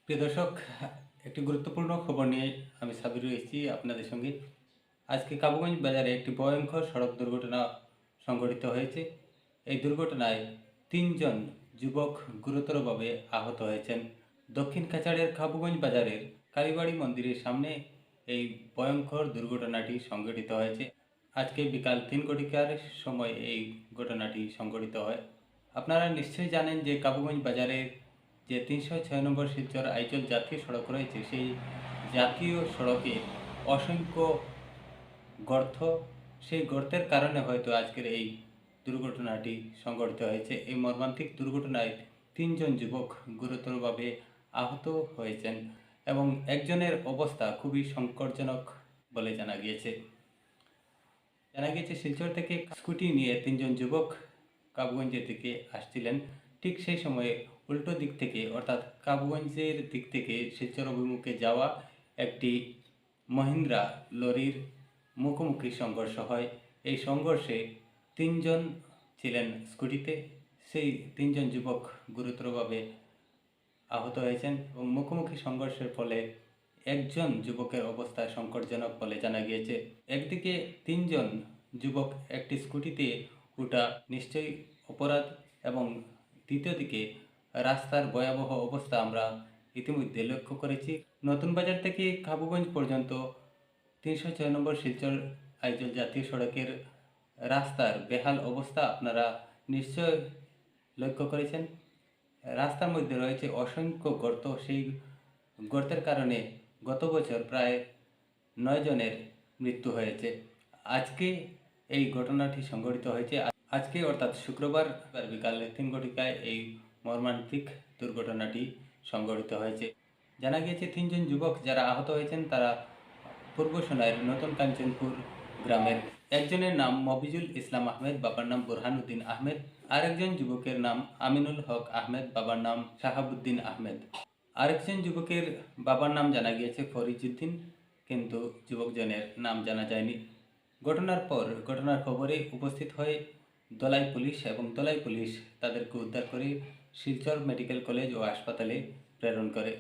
প্রিয় দর্শক, একটি গুরুত্বপূর্ণ খবর নিয়ে আমি সাবির এসেছি আপনাদের সঙ্গে। আজকে কাবুগঞ্জ বাজারে একটি ভয়ঙ্কর সড়ক দুর্ঘটনা সংঘটিত হয়েছে। এই দুর্ঘটনায় 3 জন যুবক গুরুতরভাবে আহত হয়েছেন। দক্ষিণ কাছাড়ের কাবুগঞ্জ বাজারের কালীবাড়ি মন্দিরের সামনে এই ভয়ঙ্কর দুর্ঘটনাটি সংঘটিত হয়েছে। আজকে বিকাল 3 ঘটিকার সময় এই ঘটনাটি সংঘটিত হয়। আপনারা নিশ্চয়ই জানেন যে কাবুগঞ্জ বাজারের যে 306 নম্বর শিলচর আইচল জাতীয় সড়ক রয়েছে, সেই জাতীয় সড়কে অসংখ্য গর্ত, সেই গর্তের কারণে হয়তো আজকের এই দুর্ঘটনাটি সংঘটিত হয়েছে। এই মর্মান্তিক দুর্ঘটনায় 3 জন যুবক গুরুতরভাবে আহত হয়েছেন এবং একজনের অবস্থা খুবই সংকটজনক বলে জানা গিয়েছে। শিলচর থেকে স্কুটি নিয়ে 3 জন যুবক কাবুগঞ্জের দিকে আসছিলেন। ঠিক সেই সময়ে উল্টো দিক থেকে, অর্থাৎ কাবুগঞ্জের দিক থেকে শিলচর অভিমুখে যাওয়া একটি মহিন্দ্রা লরির মুখোমুখি সংঘর্ষ হয়। এই সংঘর্ষে 3 জন ছিলেন স্কুটিতে, সেই 3 জন যুবক গুরুতরভাবে আহত হয়েছেন এবং মুখোমুখি সংঘর্ষের ফলে একজন যুবকের অবস্থা সংকটজনক বলে জানা গিয়েছে। একদিকে 3 জন যুবক একটি স্কুটিতে ওঠা নিশ্চয়ই অপরাধ, এবং দ্বিতীয় দিকে রাস্তার ভয়াবহ অবস্থা আমরা ইতিমধ্যে লক্ষ্য করেছি। নতুন বাজার থেকে কাবুগঞ্জ পর্যন্ত 306 নম্বর শিলচর আইচল জাতীয় সড়কের রাস্তার বেহাল অবস্থা আপনারা নিশ্চয় লক্ষ্য করেছেন। রাস্তার মধ্যে রয়েছে অসংখ্য গর্ত। সেই গর্তের কারণে গত বছর প্রায় 9 জনের মৃত্যু হয়েছে। আজকে এই ঘটনাটি সংঘটিত হয়েছে। আজকে অর্থাৎ শুক্রবার বিকাল 3 ঘটিকায় এই মর্মান্তিক দুর্ঘটনাটি সংঘটিত হয়েছে। জানা গিয়েছে 3 জন যুবক যারা আহত হয়েছেন তারা পূর্ব সোনাইয়ের নতুন কাঞ্চনপুর গ্রামের। একজনের নাম মফিজুল ইসলাম আহমেদ, বাবার নাম বুরহানুদ্দিন আহমেদ। আরেকজন যুবকের নাম আমিনুল হক আহমেদ, বাবার নাম শাহাবুদ্দিন আহমেদ। আরেকজন যুবকের বাবার নাম জানা গিয়েছে ফরিজউদ্দিন, কিন্তু যুবকজনের নাম জানা যায়নি। ঘটনার খবরে উপস্থিত হয়ে দলাই পুলিশ, এবং দলাই পুলিশ তাদেরকে উদ্ধার করে শিলচর মেডিকেল কলেজ ও হাসপাতালে প্রেরণ করে।